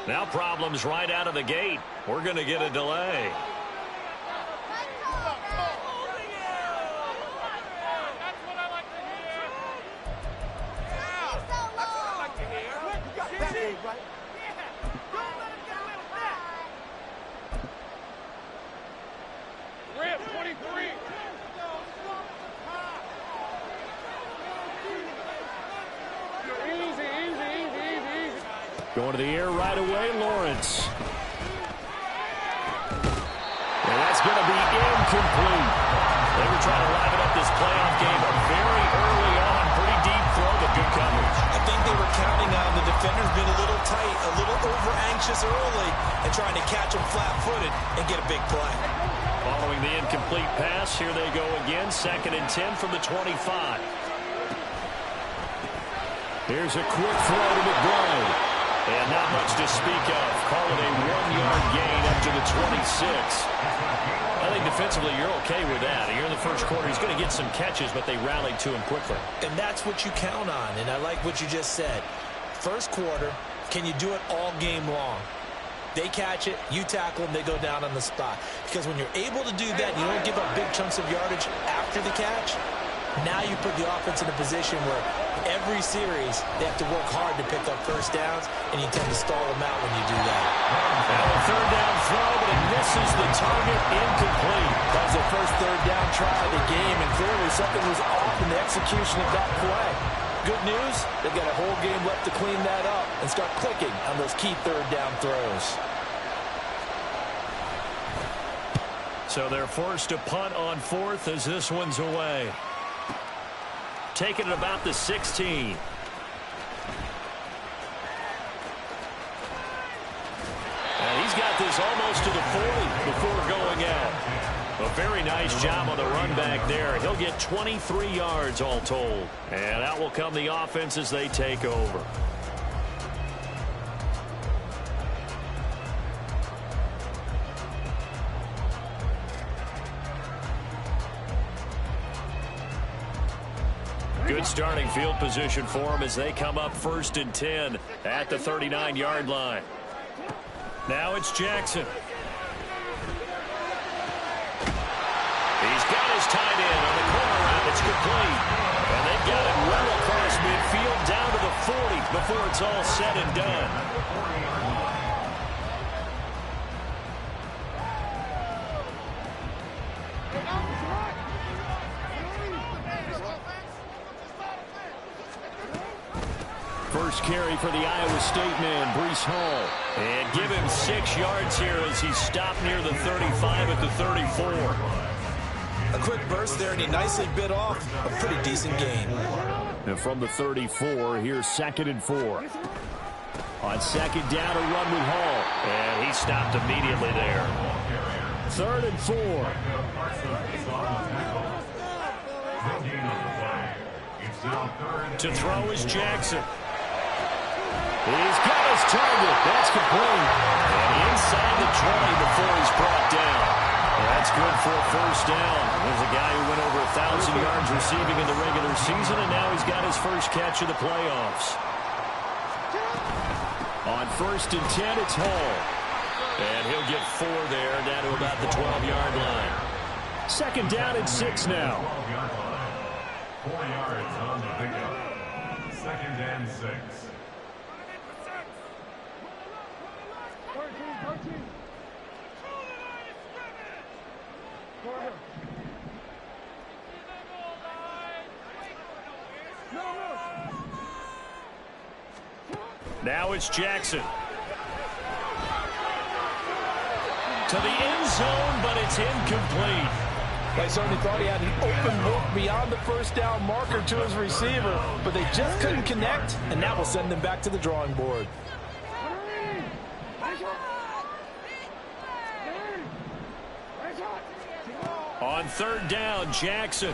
Now problems right out of the gate. We're going to get a delay. Going to the air right away, Lawrence. And that's going to be incomplete. They were trying to liven up this playoff game very early on. Pretty deep throw, but good coverage. I think they were counting on the defenders being a little tight, a little over-anxious early, and trying to catch them flat-footed and get a big play. Following the incomplete pass, here they go again. 2nd and 10 from the 25. Here's a quick throw to McBride. And not much to speak of. Call it a 1-yard gain up to the 26. I think defensively you're okay with that. Here in the first quarter, he's going to get some catches, but they rallied to him quickly. And that's what you count on, and I like what you just said. First quarter, can you do it all game long? They catch it, you tackle them, they go down on the spot. Because when you're able to do that, you don't give up big chunks of yardage after the catch, now you put the offense in a position where every series they have to work hard to pick up first downs, and you tend to stall them out when you do that. Now a 3rd down throw, but it misses the target, incomplete. That was their first 3rd down try of the game, and clearly something was off in the execution of that play. Good news, they've got a whole game left to clean that up and start clicking on those key 3rd down throws. So they're forced to punt on 4th as this one's away. Taking it about the 16. And he's got this almost to the 40 before going out. A very nice job on the run back there. He'll get 23 yards all told. And out will come the offense as they take over. Good starting field position for them as they come up 1st and 10 at the 39-yard line. Now it's Jackson. He's got his tight end on the corner route. It's complete. And they've got it well across midfield down to the 40 before it's all said and done. First carry for the Iowa State man, Breece Hall. And give him 6 yards here as he's stopped near the 35 at the 34. A quick burst there, and he nicely bit off a pretty decent gain. And from the 34, here's 2nd and 4. On 2nd down, a run with Hall. And he stopped immediately there. 3rd and 4. To throw is Jackson. He's got his target. That's complete. And inside the 20 before he's brought down. That's good for a 1st down. There's a guy who went over 1,000 yards receiving in the regular season, and now he's got his first catch of the playoffs. On 1st and 10, it's Hall. And he'll get 4 there, down to about the 12-yard line. 2nd down and 6 now. 4 yards on the pickup. 2nd and 6. Now it's Jackson. To the end zone, but it's incomplete. They certainly thought he had an open look beyond the 1st down marker to his receiver, but they just couldn't connect, and that will send them back to the drawing board. On 3rd down, Jackson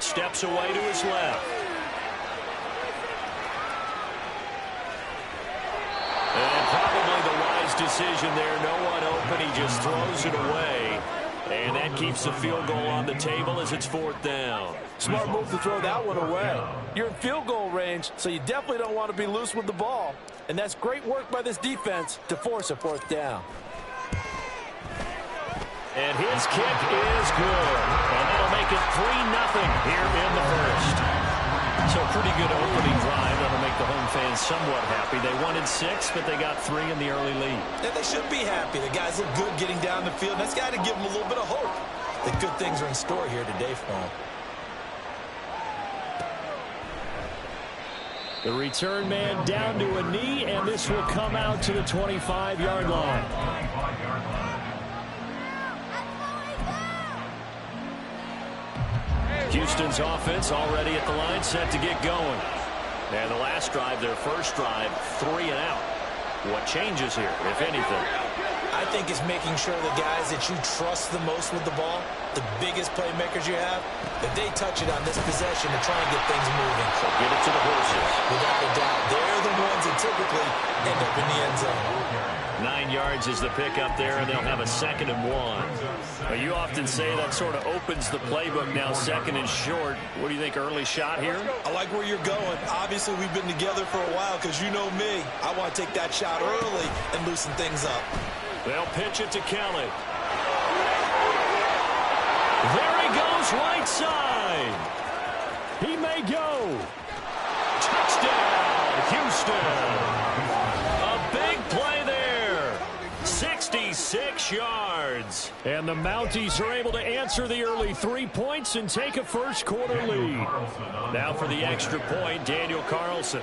steps away to his left. And probably the wise decision there. No one open. He just throws it away. And that keeps the field goal on the table as it's 4th down. Smart move to throw that one away. You're in field goal range, so you definitely don't want to be loose with the ball. And that's great work by this defense to force a 4th down. And his kick is good. And that'll make it 3-0 here in the first. So a pretty good opening drive. That'll make the home fans somewhat happy. They wanted 6, but they got 3 in the early lead. And they should be happy. The guys look good getting down the field. That's got to give them a little bit of hope that good things are in store here today for them. The return man down to a knee, and this will come out to the 25-yard line. Houston's offense already at the line, set to get going. And the last drive, their first drive, 3 and out. What changes here, if anything? I think it's making sure the guys that you trust the most with the ball, the biggest playmakers you have, that they touch it on this possession to try and get things moving. So get it to the horses. Without a doubt, they're the ones that typically end up in the end zone. 9 yards is the pickup there, and they'll have a 2nd and 1. You often say that sort of opens the playbook now, 2nd and short. What do you think, early shot here? I like where you're going. Obviously, we've been together for a while because you know me. I want to take that shot early and loosen things up. They'll pitch it to Kelly. There he goes, right side. He may go. Touchdown, Houston. A big play there. 66 yards. And the Mounties are able to answer the early 3 points and take a first quarter lead. Now for the extra point, Daniel Carlson.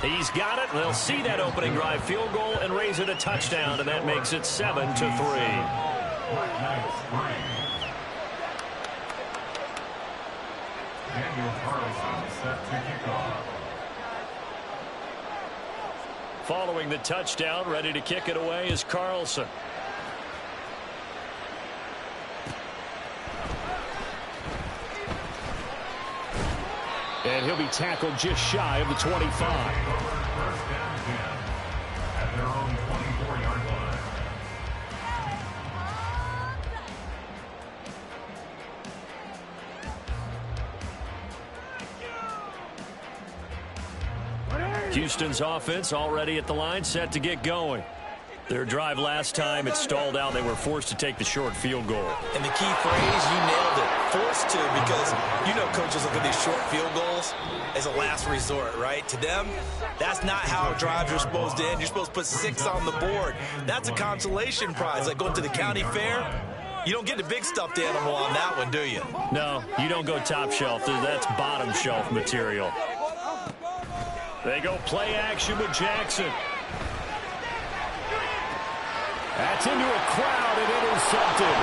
He's got it. They'll see that opening drive field goal and raise it a touchdown, and that makes it 7-3. Daniel Carlson set to kick off. Following the touchdown, ready to kick it away is Carlson. And he'll be tackled just shy of the 25. First down 10 at their own 24-yard line. Houston's offense already at the line, set to get going. Their drive last time, it stalled out. They were forced to take the short field goal. And the key phrase, you nailed it, forced to, because you know coaches look at these short field goals as a last resort, right? To them, that's not how drives are supposed to end. You're supposed to put 6 on the board. That's a consolation prize, like going to the county fair. You don't get the big stuffed animal on that one, do you? No, you don't go top shelf. That's bottom shelf material. They go play action with Jackson. That's into a crowd and intercepted.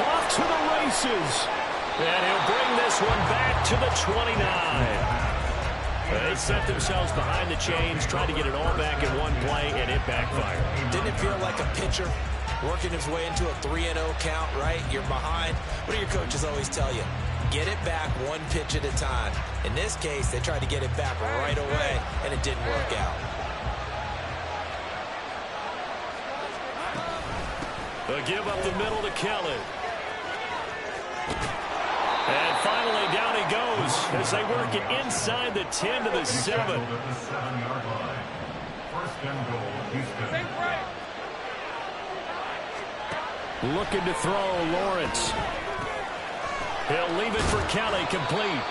Off to the races. And he'll bring this one back to the 29. They set themselves behind the chains, tried to get it all back in one play, and it backfired. Didn't it feel like a pitcher working his way into a 3-0 count, right? You're behind. What do your coaches always tell you? Get it back one pitch at a time. In this case, they tried to get it back right away, and it didn't work out. They'll give up the middle to Kelly. And finally, down he goes as they work it inside the 10 to the 7. At the 7-yard line. First and goal, Houston. Looking to throw, Lawrence. He'll leave it for Kelly, complete.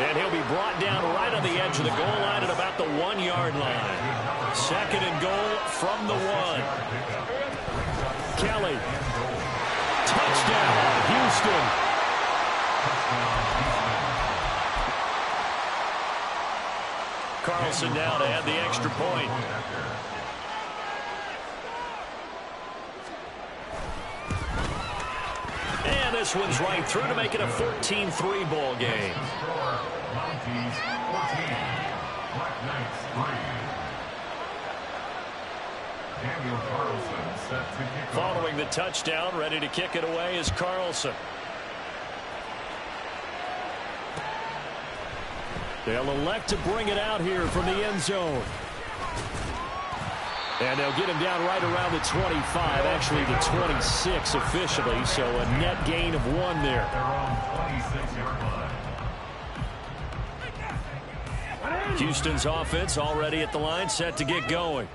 And he'll be brought down right on the edge of the goal line at about the 1-yard line. 2nd and goal from the 1. Kelly. Touchdown, Houston. Carlson now to add the extra point. And this one's right through to make it a 14-3 ball game. Mounties 14, Black Knights 3. Daniel Carlson set to kick off. Following the touchdown, ready to kick it away is Carlson. They'll elect to bring it out here from the end zone. And they'll get him down right around the 25, actually the 26 officially, so a net gain of 1 there. Their own 26-yard line. Houston's offense already at the line, set to get going.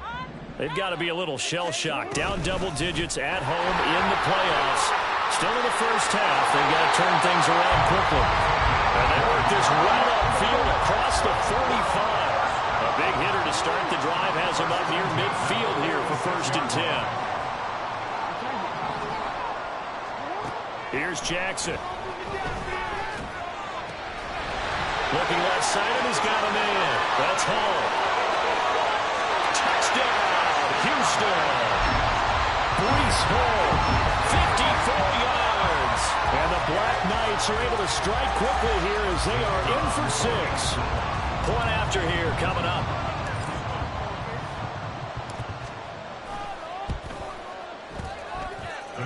They've got to be a little shell-shocked. Down double digits at home in the playoffs. Still in the first half. They've got to turn things around quickly. And they work this well upfield across the 45. A big hitter to start the drive has him up near midfield here for 1st and 10. Here's Jackson. Looking left side, and he's got a man. That's Hall. Touchdown, Houston. Breece Hall, 54 yards. And the Black Knights are able to strike quickly here as they are in for 6. Point after here coming up.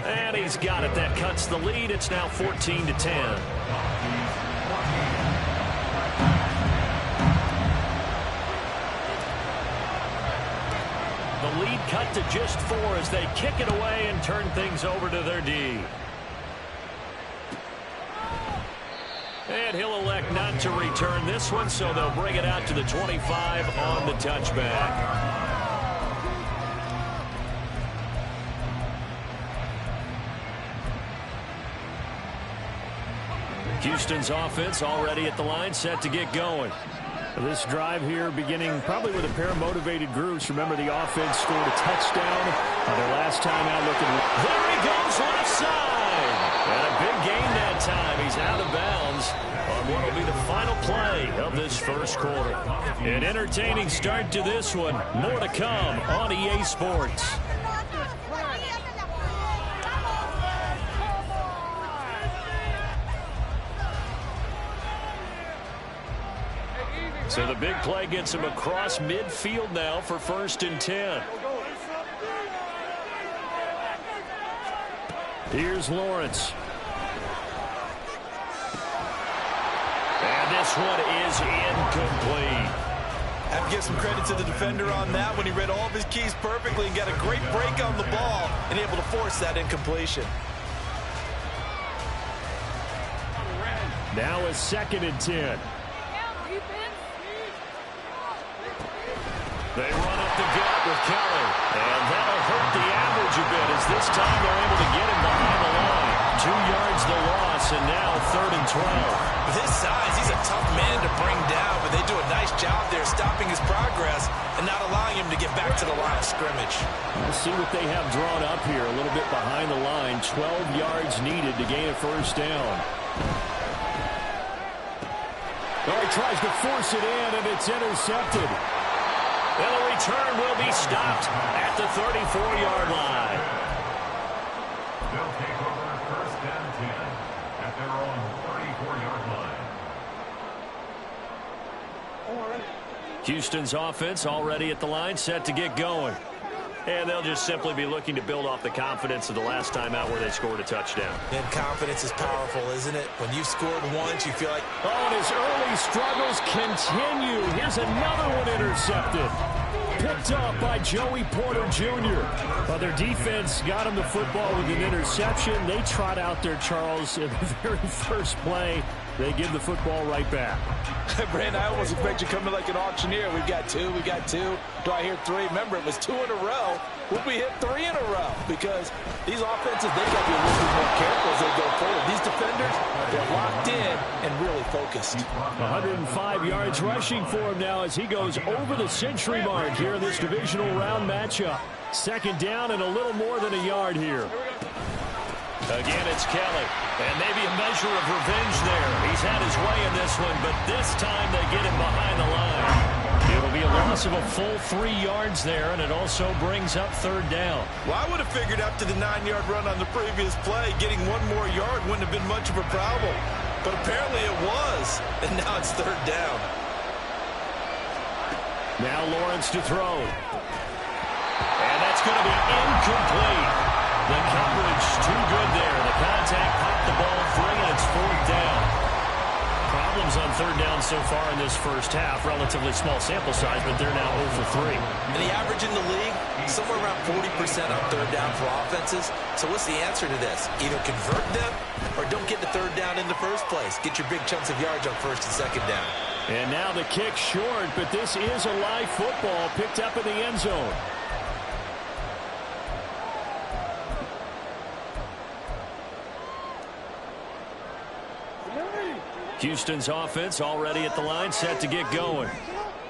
And he's got it. That cuts the lead. It's now 14-10. The lead cut to just 4 as they kick it away and turn things over to their D. And he'll elect not to return this one, so they'll bring it out to the 25 on the touchback. Houston's offense already at the line, set to get going. This drive here beginning probably with a pair of motivated groups. Remember, the offense scored a touchdown their last time out looking. There he goes, left side. And a big gain that time. He's out of bounds on what will be the final play of this first quarter. An entertaining start to this one. More to come on EA Sports. So the big play gets him across midfield now for 1st and 10. Here's Lawrence. And this one is incomplete. I have to give some credit to the defender on that when he read all of his keys perfectly and got a great break on the ball and able to force that incompletion. Now a 2nd and 10. They run up the gut with Kelly, and that'll hurt the average a bit as this time they're able to get him behind the line. 2 yards the loss, and now 3rd and 12. With his size, he's a tough man to bring down, but they do a nice job there stopping his progress and not allowing him to get back to the line of scrimmage. We'll see what they have drawn up here, a little bit behind the line. 12 yards needed to gain a 1st down. Oh, he tries to force it in, and it's intercepted. And the return will be stopped at the 34-yard line. They'll take over 1st and 10 at their own 34-yard line. Houston's offense already at the line, set to get going. And they'll just simply be looking to build off the confidence of the last time out where they scored a touchdown. And confidence is powerful, isn't it? When you've scored once, you feel like... Oh, and his early struggles continue. Here's another one intercepted. Picked up by Joey Porter Jr. Well, their defense got him the football with an interception. They trot out there, Charles, in the very first play. They give the football right back. Brandon, I almost expect you to come in like an auctioneer. We've got 2, we got 2. Do I hear 3? Remember, it was 2 in a row. Will we hit 3 in a row? Because these offenses, they got to be a little bit more careful as they go forward. These defenders, they're locked in and really focused. 105 yards rushing for him now as he goes over the century mark here in this divisional round matchup. 2nd down and a little more than a yard here. Again, it's Kelly, and maybe a measure of revenge there. He's had his way in this one, but this time they get him behind the line. It'll be a loss of a full 3 yards there, and it also brings up 3rd down. Well, I would have figured after the 9-yard run on the previous play, getting 1 more yard wouldn't have been much of a problem. But apparently it was, and now it's 3rd down. Now Lawrence to throw. And that's going to be incomplete. The coverage too good there. The contact popped the ball free, and it's 4th down. Problems on third down so far in this first half. Relatively small sample size, but they're now 0 for 3. And the average in the league, somewhere around 40% on third down for offenses. So what's the answer to this? Either convert them or don't get the third down in the first place. Get your big chunks of yards on first and second down. And now the kick short, but this is a live football picked up in the end zone. Houston's offense already at the line, set to get going.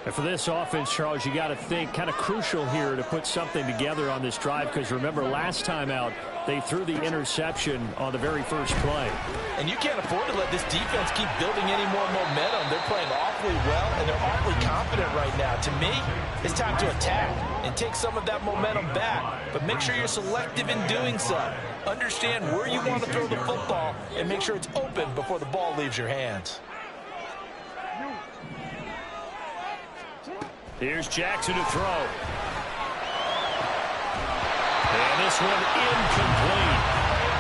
And for this offense, Charles, you got to think kind of crucial here to put something together on this drive, because remember last time out they threw the interception on the very first play. And you can't afford to let this defense keep building any more momentum. They're playing awfully well, and they're awfully confident right now. To me, it's time to attack and take some of that momentum back, but make sure you're selective in doing so. Understand where you want to throw the football and make sure it's open before the ball leaves your hands. Here's Jackson to throw. And this one incomplete.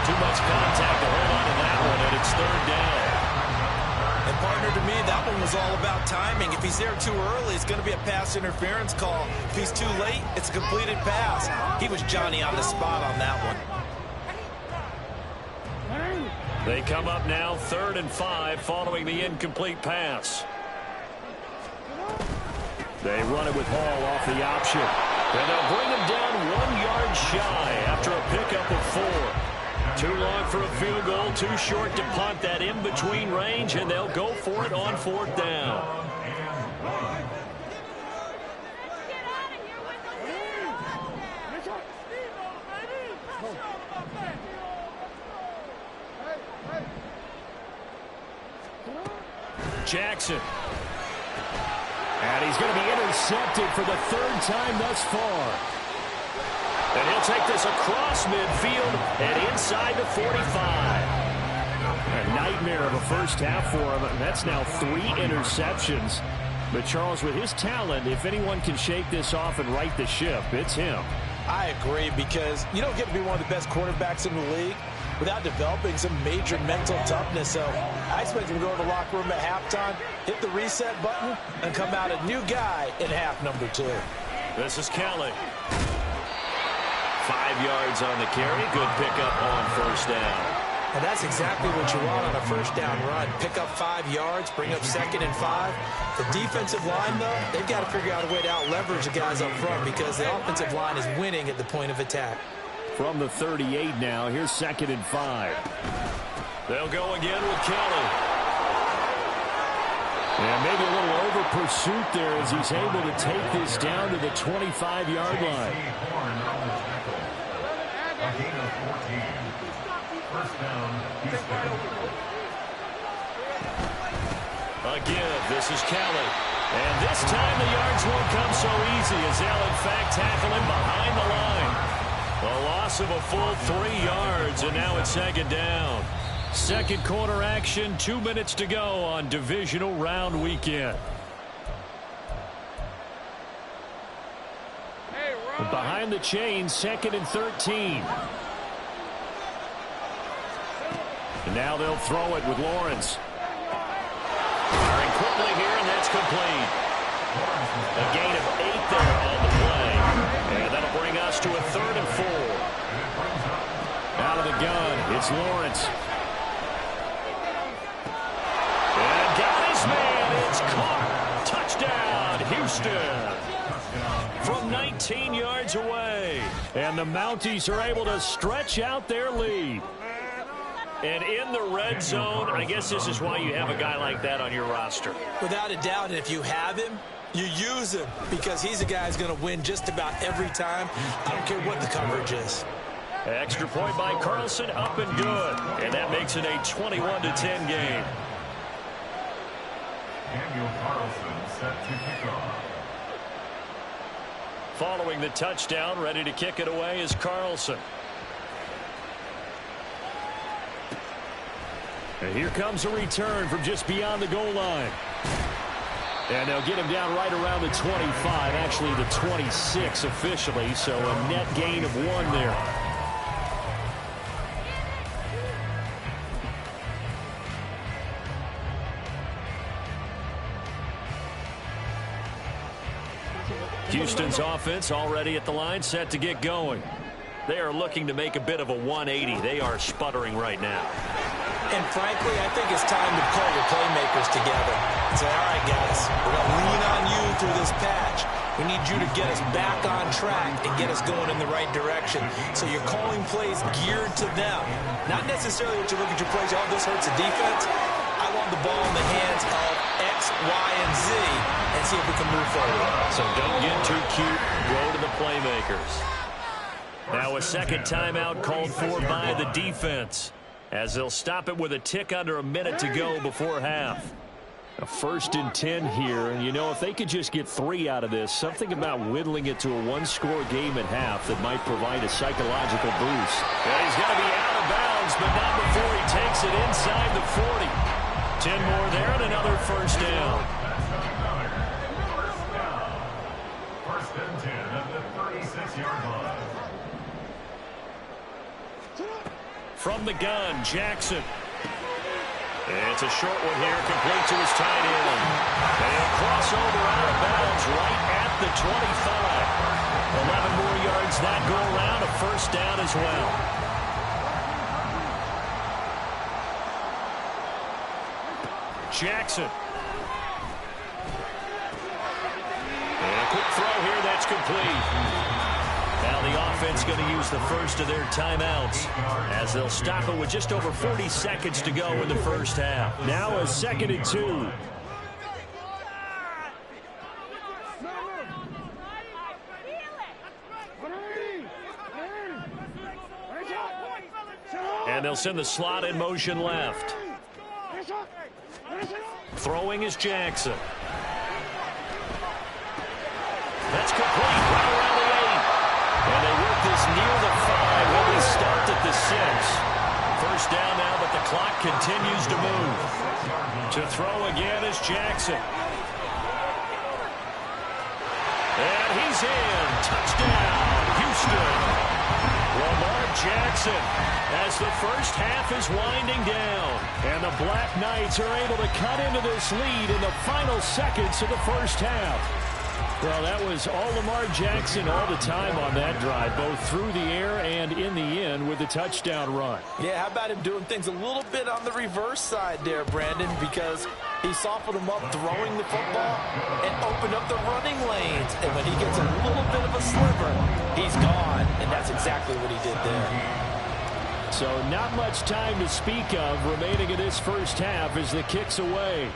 Too much contact to hold on to that one, and it's third down. And partner, to me, that one was all about timing. If he's there too early, it's going to be a pass interference call. If he's too late, it's a completed pass. He was Johnny on the spot on that one. They come up now 3rd and 5 following the incomplete pass. They run it with Hall off the option. And they'll bring him down 1 yard shy after a pickup of 4. Too long for a field goal, too short to punt. That in-between range, and they'll go for it on 4th down. Jackson. And he's going to be intercepted for the 3rd time thus far. And he'll take this across midfield and inside the 45. A nightmare of a first half for him. That's now 3 interceptions. But Charles, with his talent, if anyone can shake this off and right the ship, it's him. I agree, because you don't get to be one of the best quarterbacks in the league without developing some major mental toughness. So I expect him to go to the locker room at halftime, hit the reset button, and come out a new guy in half number 2. This is Kelly. 5 yards on the carry. Good pickup on 1st down. And that's exactly what you want on a 1st down run. Pick up 5 yards, bring up 2nd and 5. The defensive line, though, they've got to figure out a way to out-leverage the guys up front, because the offensive line is winning at the point of attack. From the 38 now, here's 2nd and 5. They'll go again with Kelly. And maybe a little over pursuit there as he's able to take this down to the 25-yard line. Again, this is Kelly. And this time the yards won't come so easy as they'll in fact tackle him behind the line. A loss of a full 3 yards, and now it's 2nd down. 2nd quarter action, 2 minutes to go on divisional round weekend. Behind the chains, 2nd and 13. And now they'll throw it with Lawrence. Firing quickly here, and that's complete. A gain of 8 there on the play. And that'll bring us to a 3rd and 4. Out of the gun, it's Lawrence. And got his man. It's caught. Touchdown, Houston. From 19 yards away. And the Mounties are able to stretch out their lead. And in the red zone, I guess this is why you have a guy like that on your roster. Without a doubt, and if you have him, you use him, because he's a guy who's going to win just about every time. I don't care what the coverage is. Extra point by Carlson, up and good. And that makes it a 21-10 game. Daniel Carlson set to kick off. Following the touchdown, ready to kick it away is Carlson. And here comes a return from just beyond the goal line. And they'll get him down right around the 25, actually the 26 officially, so a net gain of 1 there. Houston's offense already at the line, set to get going. They are looking to make a bit of a 180. They are sputtering right now. And frankly, I think it's time to pull your playmakers together and say, all right, guys, we're going to lean on you through this patch. We need you to get us back on track and get us going in the right direction. So you're calling plays geared to them. Not necessarily what you look at your plays, oh, this hurts the defense. I want the ball in the hands of X, Y, and Z and see if we can move forward. So don't get too cute. Go to the playmakers. Now a second timeout called for by the defense, as they'll stop it with a tick under a minute to go before half. A 1st and 10 here, and you know, if they could just get 3 out of this, something about whittling it to a 1-score game at half that might provide a psychological boost. Yeah, he's got to be out of bounds, but not before he takes it inside the 40. 10 more there and another first down. First and 10 at the 36-yard line. From the gun, Jackson. It's a short one here, complete to his tight end. And a crossover out of bounds right at the 25. 11 more yards that go around, a first down as well. Jackson. And a quick throw here, that's complete. Now the offense going to use the first of their timeouts as they'll stop it with just over 40 seconds to go in the first half. Now a 2nd and 2. And they'll send the slot in motion left. Throwing is Jackson. That's complete. Right around the 8. And they work this near the 5. Will be stopped at the 6. First down now, but the clock continues to move. To throw again is Jackson. And he's in. Touchdown, Houston. Lamar Jackson as the first half is winding down. And the Black Knights are able to cut into this lead in the final seconds of the first half. Well, that was all Lamar Jackson all the time on that drive, both through the air and in the end with the touchdown run. Yeah, how about him doing things a little bit on the reverse side there, Brandon, because he softened him up throwing the football and opened up the running lanes. And when he gets a little bit of a sliver, he's gone, and that's exactly what he did there. So not much time to speak of remaining in this first half as the kick's away.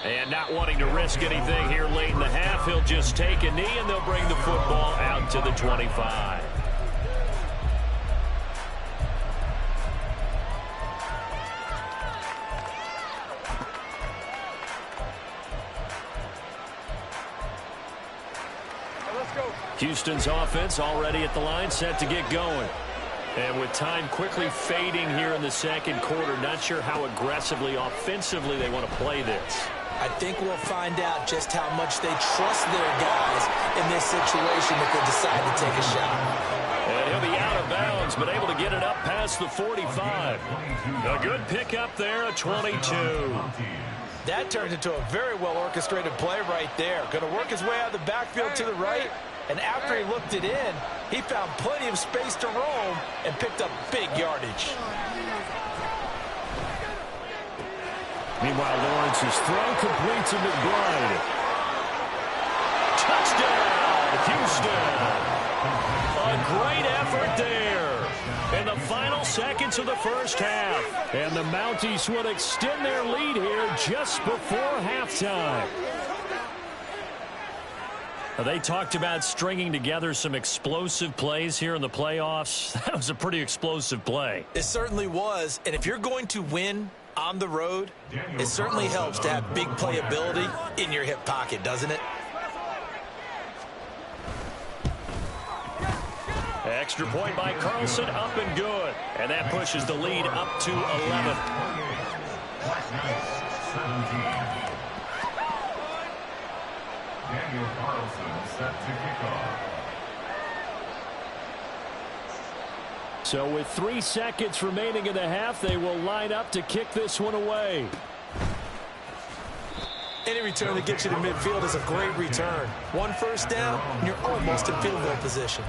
And not wanting to risk anything here late in the half, he'll just take a knee and they'll bring the football out to the 25. Houston's offense already at the line, set to get going. And with time quickly fading here in the second quarter, not sure how aggressively, offensively they want to play this. I think we'll find out just how much they trust their guys in this situation if they decide to take a shot. And he'll be out of bounds, but able to get it up past the 45. A good pickup there, a 22. That turned into a very well-orchestrated play right there. Going to work his way out of the backfield to the right, and after he looked it in, he found plenty of space to roam and picked up big yardage. Meanwhile, Lawrence's throw complete to McBride. Touchdown, Houston. A great effort there in the final seconds of the first half. And the Mounties would extend their lead here just before halftime. They talked about stringing together some explosive plays here in the playoffs. That was a pretty explosive play. It certainly was. And if you're going to win on the road, it certainly helps to have big playability in your hip pocket, doesn't it? Extra point by Carlson, up and good. And that pushes the lead up to 11. Daniel Carlson set to kick off. So with 3 seconds remaining in the half, they will line up to kick this one away. Any return that gets you to midfield is a great return. One first down, and you're almost in field goal position.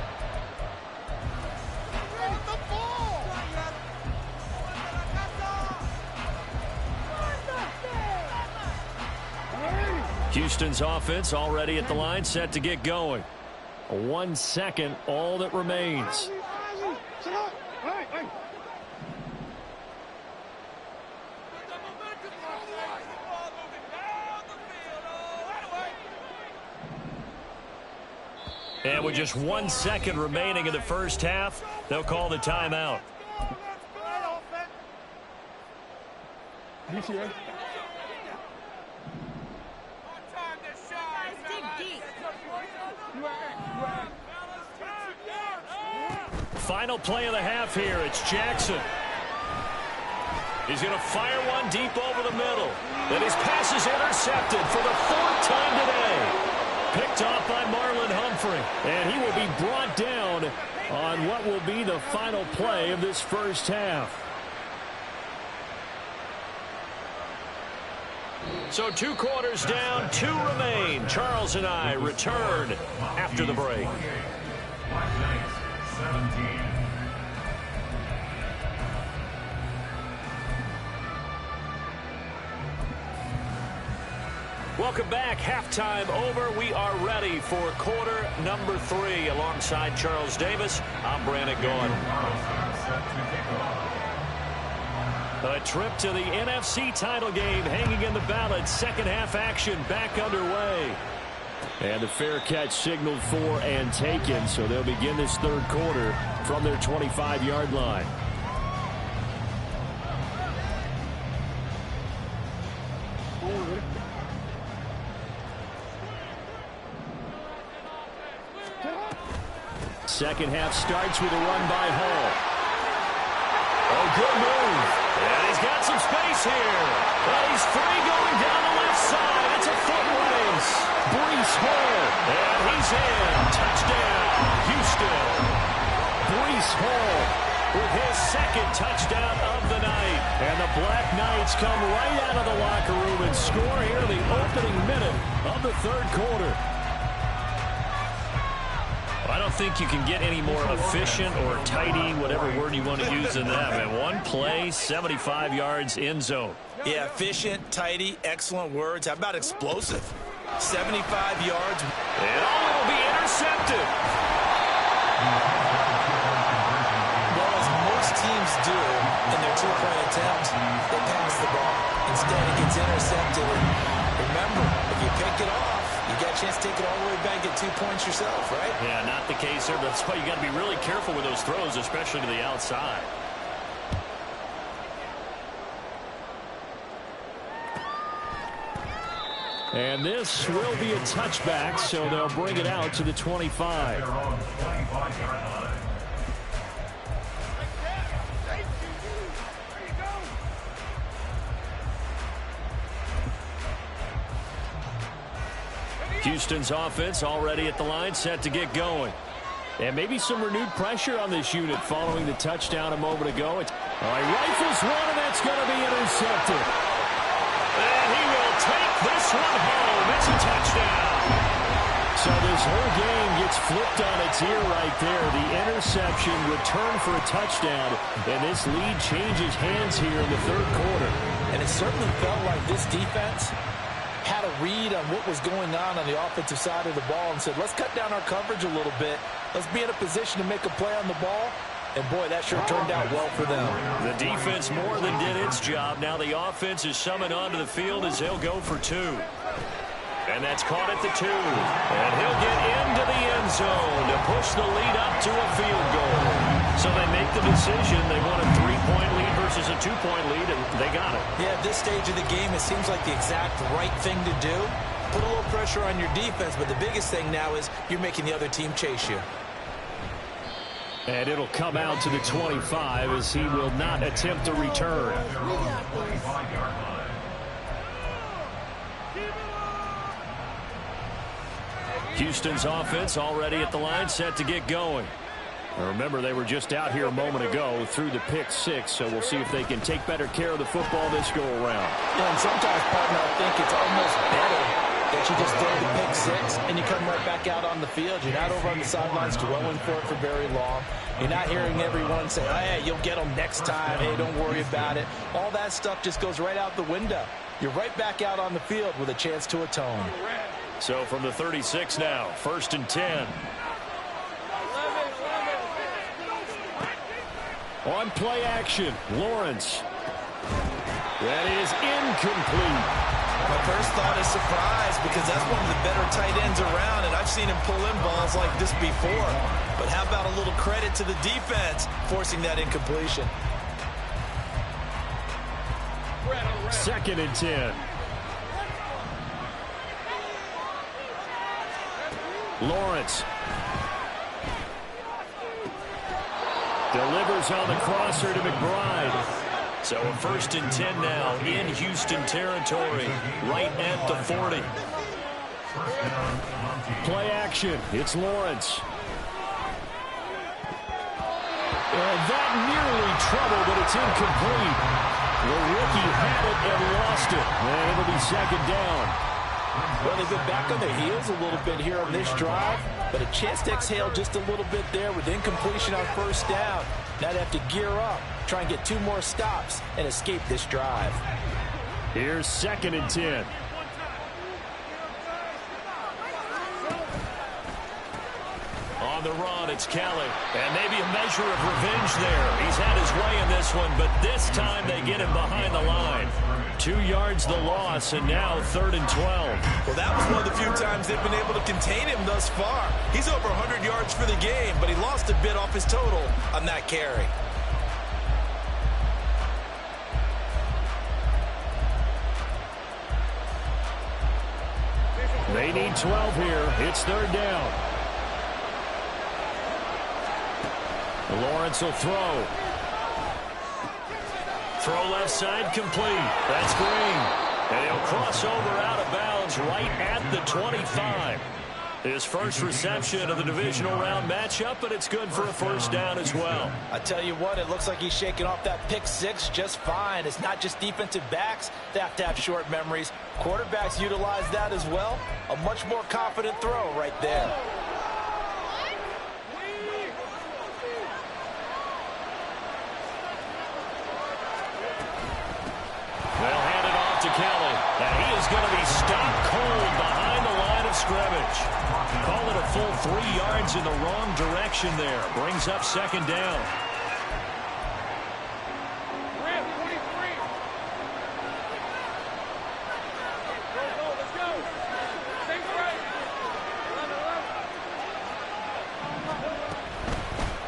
Houston's offense already at the line, set to get going. 1 second, all that remains. And with just 1 second remaining in the first half, they'll call the timeout. Final play of the half here. It's Jackson. He's going to fire one deep over the middle. And his pass is intercepted for the 4th time today. Picked off by Marlon Humphrey. And he will be brought down on what will be the final play of this first half. So 2 quarters down, 2 remain. Charles and I return after the break. 17. Welcome back. Halftime over. We are ready for quarter number 3. Alongside Charles Davis, I'm Brandon Gaudin. A trip to the NFC title game hanging in the balance. Second half action back underway. And the fair catch signaled for and taken, so they'll begin this third quarter from their 25-yard line. Second half starts with a run by Hall. Oh, good move. And he's got some space here. But he's free going down the left side. It's a foot race. Breece Hall. And he's in. Touchdown, Houston. Breece Hall with his 2nd touchdown of the night. And the Black Knights come right out of the locker room and score here in the opening minute of the third quarter. I don't think you can get any more efficient or tidy, whatever word you want to use than that. Man, one play, 75 yards, end zone. Yeah, efficient, tidy, excellent words. How about explosive? 75 yards. And will be intercepted. Well, as most teams do in their 2-point attempts, they pass the ball. Instead, it gets intercepted. And remember, if you pick it off, you got a chance to take it all the way back, get 2 points yourself, right? Yeah, not the case there. That's why you got to be really careful with those throws, especially to the outside. And this will be a touchback, so they'll bring it out to the 25. Houston's offense already at the line, set to get going. And maybe some renewed pressure on this unit following the touchdown a moment ago. He rifles one, and that's going to be intercepted. And he will take this one home. It's a touchdown. So this whole game gets flipped on its ear right there. The interception, return for a touchdown, and this lead changes hands here in the third quarter. And it certainly felt like this defense had a read on what was going on the offensive side of the ball and said, let's cut down our coverage a little bit. Let's be in a position to make a play on the ball. And, boy, that sure turned out well for them. The defense more than did its job. Now the offense is summoned onto the field as they'll go for 2. And that's caught at the 2. And he'll get into the end zone to push the lead up to a field goal. So they make the decision. They want a 3-point lead versus a 2-point lead, and they got it. Yeah, at this stage of the game, it seems like the exact right thing to do. Put a little pressure on your defense, but the biggest thing now is you're making the other team chase you. And it'll come out to the 25 as he will not attempt a return. Houston's offense already at the line, set to get going. Now remember, they were just out here a moment ago through the pick 6, so we'll see if they can take better care of the football this go around. Yeah, and sometimes, partner, I think it's almost better 6, and you come right back out on the field. You're not over on the sidelines dwelling for it for very long. You're not hearing everyone say, hey, you'll get them next time. Hey, don't worry about it. All that stuff just goes right out the window. You're right back out on the field with a chance to atone. So from the 36 now, 1st and 10. On play action, Lawrence. That is incomplete. My first thought is surprise, because that's one of the better tight ends around, and I've seen him pull in balls like this before. But how about a little credit to the defense forcing that incompletion? 2nd and 10. Lawrence. Delivers on the crosser to McBride. So a 1st and 10 now in Houston territory, right at the 40. Play action. It's Lawrence. And that nearly trouble, but it's incomplete. The rookie had it and lost it. And it'll be 2nd down. Well, they've been back on their heels a little bit here on this drive, but a chance to exhale just a little bit there with incompletion on 1st down. Now they have to gear up, try and get 2 more stops, and escape this drive. Here's 2nd and 10. On the run, it's Kelly. And maybe a measure of revenge there. He's had his way in this one, but this time they get him behind the line. 2 yards the loss, and now 3rd and 12. Well, that was one of the few times they've been able to contain him thus far. He's over 100 yards for the game, but he lost a bit off his total on that carry. They need 12 here. It's 3rd down. Lawrence will throw. Throw left side complete. That's Green. And he'll cross over out of bounds right at the 25. His first reception of the divisional round matchup, but it's good for a 1st down as well. I tell you what, it looks like he's shaking off that pick 6 just fine. It's not just defensive backs that have to have short memories. Quarterbacks utilize that as well. A much more confident throw right there. They'll hand it off to Kelly. And he is going to be stopped cold behind the line of scrimmage. Call it a full 3 yards in the wrong direction there. Brings up 2nd down.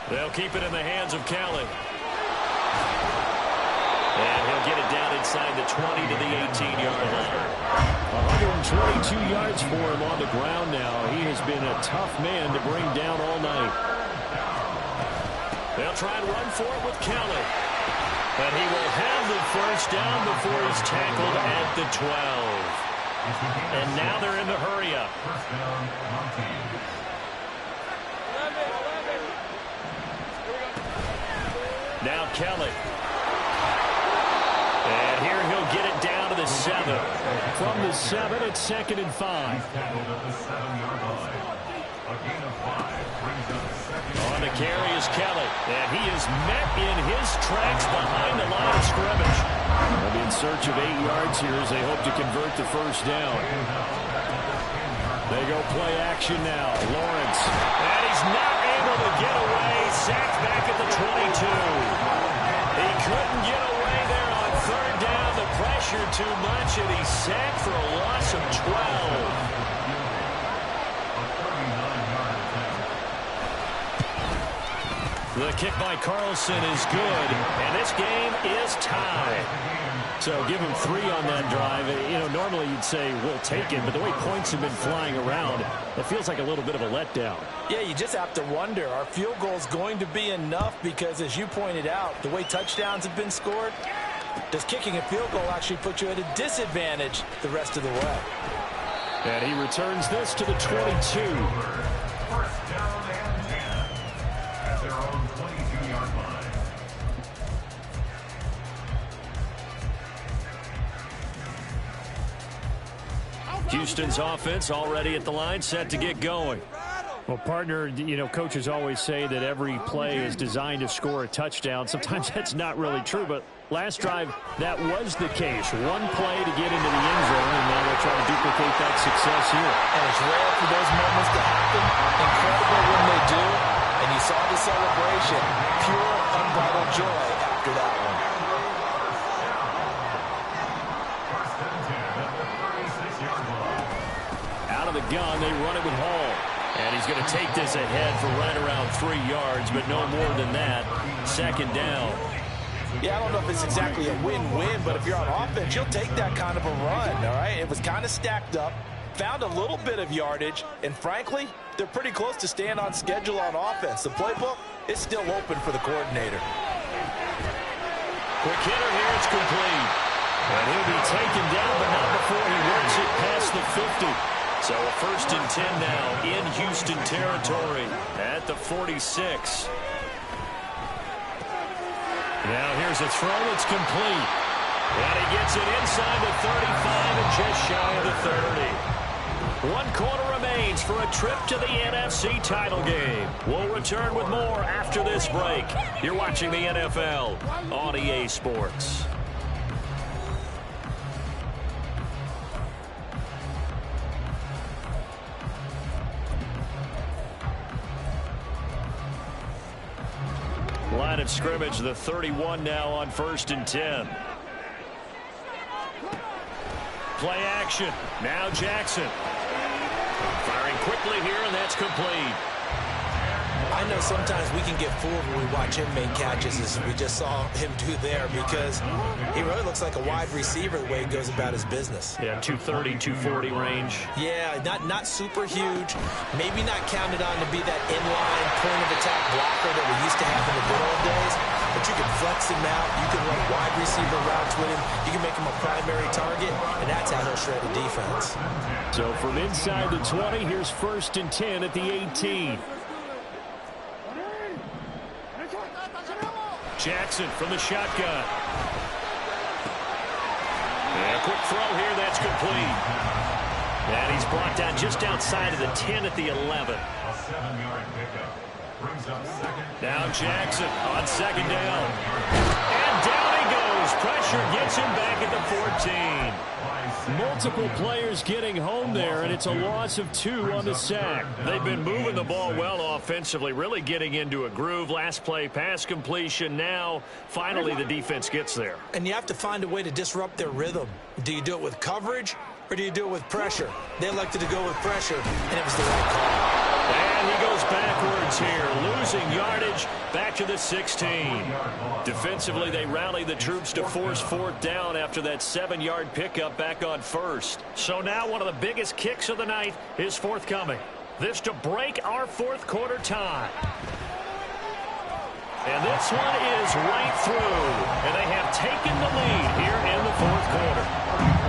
They'll keep it in the hands of Kelly. And he'll get it down inside the 20 to the 18-yard line. 122 yards for him on the ground now. He has been a tough man to bring down all night. They'll try and run for it with Kelly. But he will have the 1st down before he's tackled at the 12. And now they're in the hurry-up. Now Kelly. And here he'll get it down to the 7. From the 7, it's 2nd and 5. On the carry is Kelly. And he is met in his tracks behind the line of scrimmage. They'll be in search of 8 yards here as they hope to convert the 1st down. They go play action now. Lawrence. And he's not able to get away. Sacked back at the 22. He couldn't get away there on 3rd down. The pressure too much, and he's sacked for a loss of 12. The kick by Carlson is good, and this game is tied. So give him 3 on that drive. You know, normally you'd say we'll take it, but the way points have been flying around, it feels like a little bit of a letdown. Yeah, you just have to wonder, are field goals going to be enough? Because as you pointed out, the way touchdowns have been scored, does kicking a field goal actually put you at a disadvantage the rest of the way? And he returns this to the 22. 1st down and 10 at their own 22-yard line. Houston's offense already at the line, set to get going. Well, partner, coaches always say that every play is designed to score a touchdown. Sometimes that's not really true, but last drive, that was the case. One play to get into the end zone, and now they'll try to duplicate that success here. And it's rare for those moments to happen. Incredible when they do. And you saw the celebration. Pure, unbridled joy after that one. Out of the gun, they run it with Hall. And he's going to take this ahead for right around 3 yards, but no more than that. Second down. Yeah, I don't know if it's exactly a win-win, but if you're on offense, you'll take that kind of a run, all right? It was kind of stacked up, found a little bit of yardage, and frankly, they're pretty close to staying on schedule on offense. The playbook is still open for the coordinator. Quick hitter here, it's complete. And he'll be taken down, but not before he works it past the 50. So a 1st and 10 now in Houston territory at the 46. Now here's a throw. It's complete. And he gets it inside the 35 and just shy of the 30. 1 quarter remains for a trip to the NFC title game. We'll return with more after this break. You're watching the NFL on EA Sports. Line of scrimmage, the 31 now on 1st and 10. Play action. Now Jackson. Firing quickly here, and that's complete. I know sometimes we can get fooled when we watch him make catches, as we just saw him do there, because he really looks like a wide receiver the way he goes about his business. Yeah, 230, 240 range. Yeah, not super huge. Maybe not counted on to be that inline point-of-attack blocker that we used to have in the good old days, but you can flex him out. You can run wide receiver routes with him. You can make him a primary target, and that's how he'll shred a defense. So from inside the 20, here's 1st and 10 at the 18. Jackson from the shotgun. And a quick throw here, that's complete. And he's brought down just outside of the 10 at the 11. A 7-yard pickup. Brings up second. Now Jackson on 2nd down. And down he goes. Pressure gets him back at the 14. Multiple players getting home there, and it's a loss of 2 on the sack. They've been moving the ball well offensively, really getting into a groove. Last play, pass completion. Now, finally, the defense gets there. And you have to find a way to disrupt their rhythm. Do you do it with coverage, or do you do it with pressure? They elected to go with pressure, and it was the right call. And he goes backwards here, losing yardage back to the 16. Defensively, they rally the troops to force 4th down after that 7-yard pickup back on 1st. So now one of the biggest kicks of the night is forthcoming. This to break our 4th quarter tie. And this one is right through. And they have taken the lead here in the 4th quarter.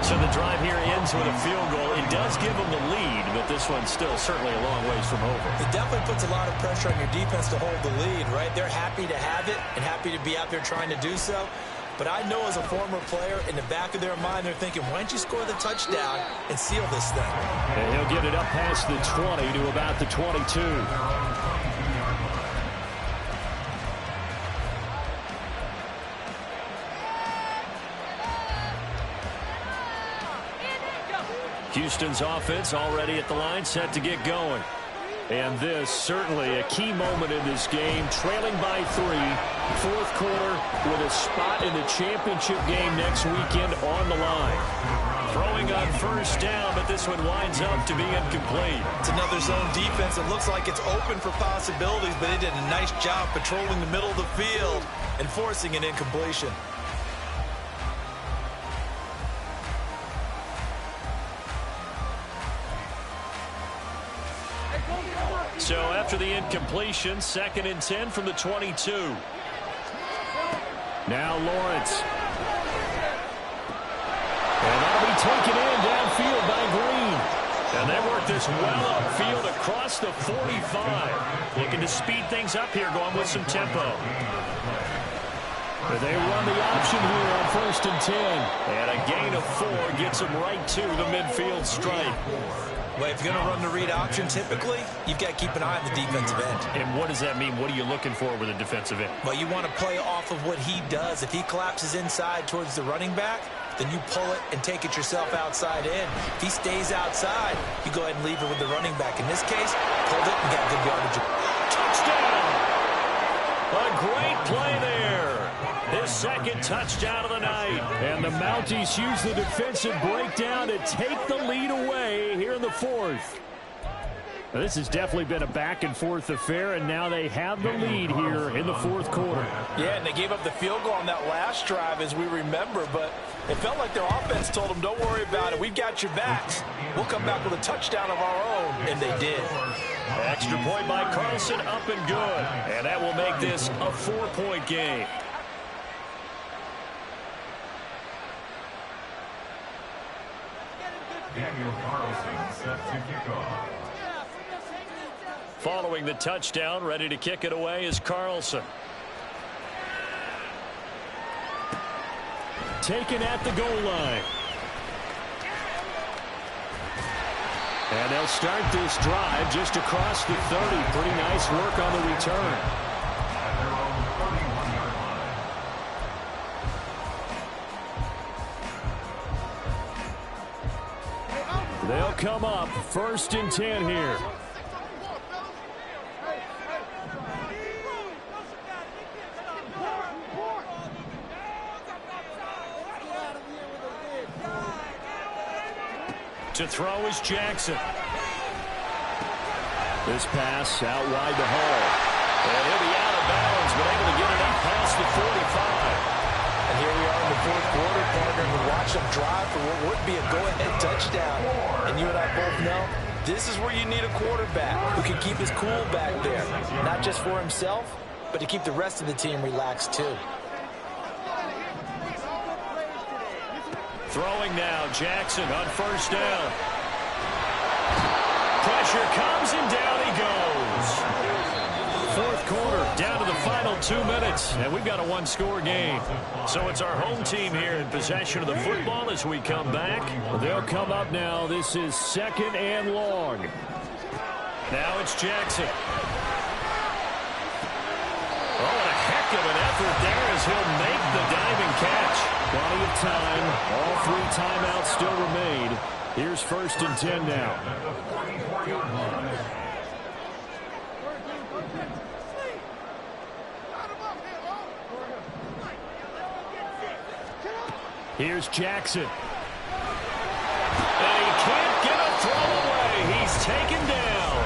So the drive here ends with a field goal. It does give them the lead, but this one's still certainly a long ways from over. It definitely puts a lot of pressure on your defense to hold the lead, right? They're happy to have it and happy to be out there trying to do so. But I know as a former player, in the back of their mind, they're thinking, why don't you score the touchdown and seal this thing? And he'll get it up past the 20 to about the 22. Houston's offense already at the line, set to get going. And this certainly a key moment in this game, trailing by 3, 4th quarter with a spot in the championship game next weekend on the line. Throwing on 1st down, but this one winds up to be incomplete. It's another zone defense. It looks like it's open for possibilities, but they did a nice job patrolling the middle of the field and forcing an incompletion. So after the incompletion, 2nd and 10 from the 22. Now Lawrence. And that'll be taken in downfield by Green. And they work this well upfield across the 45. Looking to speed things up here, going with some tempo. They run the option here on 1st and 10. And a gain of 4 gets them right to the midfield stripe. Well, if you're going to run the read option, typically, you've got to keep an eye on the defensive end. And what does that mean? What are you looking for with a defensive end? Well, you want to play off of what he does. If he collapses inside towards the running back, then you pull it and take it yourself outside in. If he stays outside, you go ahead and leave it with the running back. In this case, pulled it and got good yardage. Touchdown! A great play there. His second touchdown of the night. And the Mounties use the defensive breakdown to take the lead away here in the 4th. Now, this has definitely been a back-and-forth affair, and now they have the lead here in the 4th quarter. Yeah, and they gave up the field goal on that last drive, as we remember, but it felt like their offense told them, don't worry about it. We've got your backs. We'll come back with a touchdown of our own, and they did. Extra point by Carlson, up and good. And that will make this a 4-point game. Daniel Carlson set to kick off. Following the touchdown, ready to kick it away is Carlson. Taken at the goal line. And they'll start this drive just across the 30. Pretty nice work on the return. At their own 31-yard line. They'll come up 1st and 10 here. To throw is Jackson. This pass out wide to Hall. And he'll be out of bounds, but able to get it up past the 45. And here we are in the 4th quarter, partner, and we watch them drive for what would be a go-ahead touchdown. And you and I both know this is where you need a quarterback who can keep his cool back there, not just for himself, but to keep the rest of the team relaxed too. Throwing now, Jackson on 1st down. Pressure comes and down he goes. 4th quarter, Down to the final 2 minutes, and we've got a 1-score game. So it's our home team here in possession of the football as we come back. they'll come up now. This is 2nd and long. Now it's Jackson. Oh, and a heck of an effort there as he'll make the diving catch. Plenty of time. All 3 timeouts still remain. Here's 1st and 10 now. At the 44-yard line. Here's Jackson. And he can't get a throw away. He's taken down.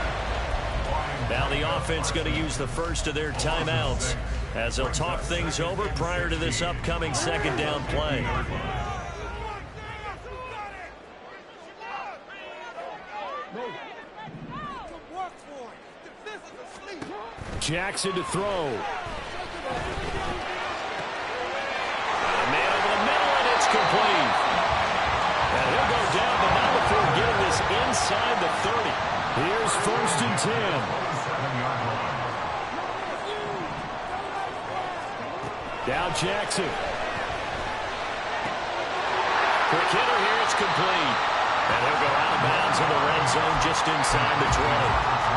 Now the offense going to use the first of their timeouts as they'll talk things over prior to this upcoming 2nd down play. Jackson to throw. A man over the middle, and it's complete. And he'll go down, but not before getting this inside the 30. Here's 1st and 10. 7-yard line. Now Jackson. Quick hitter here, it's complete. And he'll go out of bounds in the red zone just inside the 20.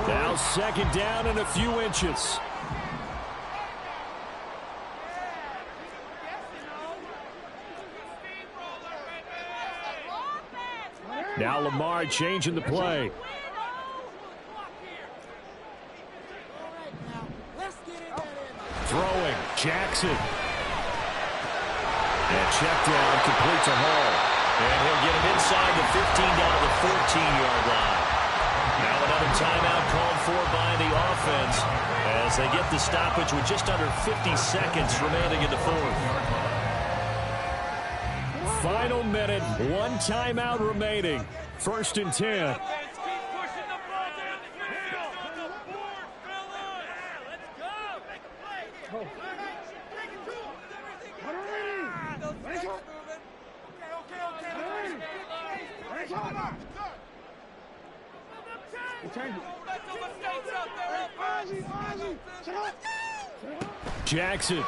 Now 2nd down and a few inches. Now Lamar changing the play. Throwing, Jackson. And check down, complete to Hall. And he'll get it inside the 15 down to the 14-yard line. Now another timeout called for by the offense as they get the stoppage with just under 50 seconds remaining in the 4th. Final minute, 1 timeout remaining. 1st and 10. Jackson.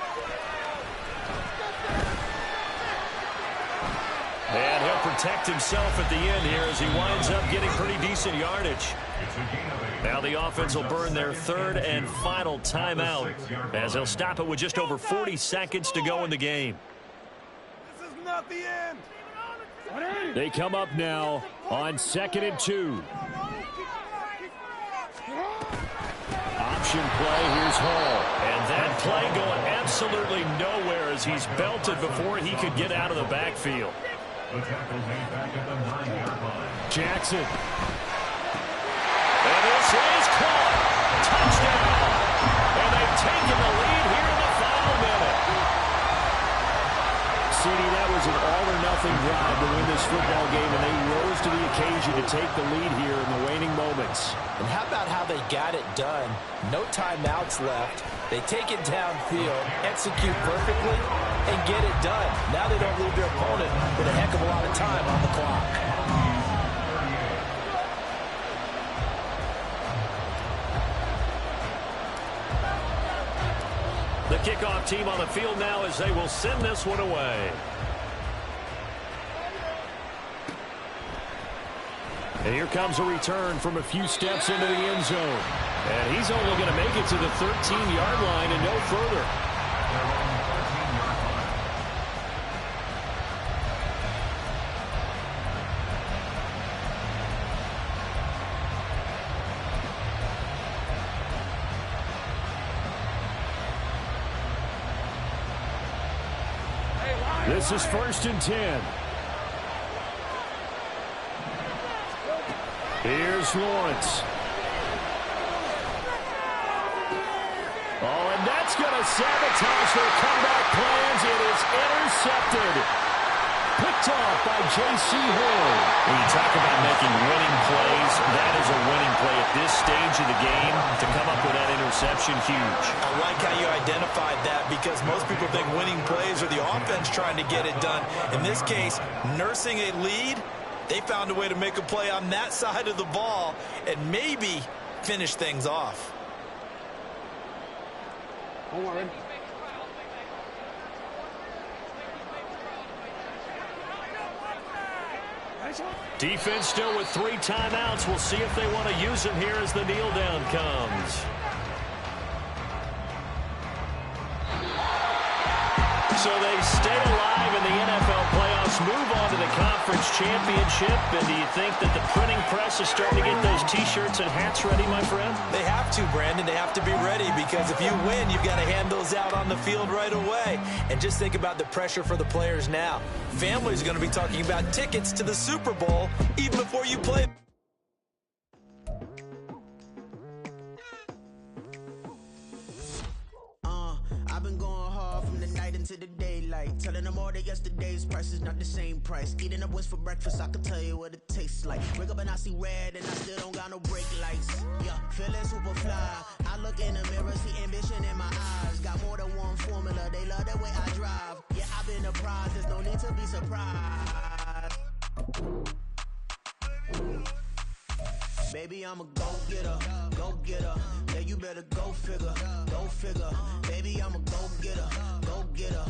And he'll protect himself at the end here as he winds up getting pretty decent yardage. Now the offense will burn their third and final timeout as they'll stop it with just over 40 seconds to go in the game. This is not the end. They come up now on 2nd and 2. Option play, here's Hall. And that play going absolutely nowhere as he's belted before he could get out of the backfield. The tackle made back at the 9-yard line. Jackson. And this is caught. Touchdown. And they've taken the lead here in the final minute. CD, that was an all-or-nothing drive to win this football game, and they rose to the occasion to take the lead here in the waning moments. And how about how they got it done? No timeouts left. They take it downfield, execute perfectly, and get it done. Now they don't leave their opponent with a heck of a lot of time on the clock. The kickoff team on the field now as they will send this one away. And here comes a return from a few steps into the end zone. And he's only going to make it to the 13-yard line and no further. This is 1st and 10. Here's Lawrence. Oh, and that's going to sabotage their comeback plans. It is intercepted. Picked off by J.C. Horn. When you talk about making winning plays, that is a winning play at this stage of the game. To come up with that interception, huge. I like how you identified that because most people think winning plays are the offense trying to get it done. In this case, nursing a lead, they found a way to make a play on that side of the ball and maybe finish things off. Don't worry. Defense still with 3 timeouts. We'll see if they want to use them here as the kneel down comes. So they stay alive in the NFL playoffs, move on to the conference championship. And do you think that the printing press is starting to get those T-shirts and hats ready, my friend? They have to, Brandon. They have to be ready because if you win, you've got to hand those out on the field right away. And just think about the pressure for the players now. Families are going to be talking about tickets to the Super Bowl even before you play. I've been going hard from the night into the daylight, telling them all that yesterday's price is not the same price. Eating up what's for breakfast, I can tell you what it tastes like. Wake up and I see red and I still don't got no brake lights. Yeah, feeling super fly. I look in the mirror, see ambition in my eyes. Got more than one formula, they love the way I drive. Yeah, I've been a prize, there's no need to be surprised. Baby, I'm a go-getter, go-getter. Yeah, you better go figure, go figure. Baby, I'm a go-getter, go-getter.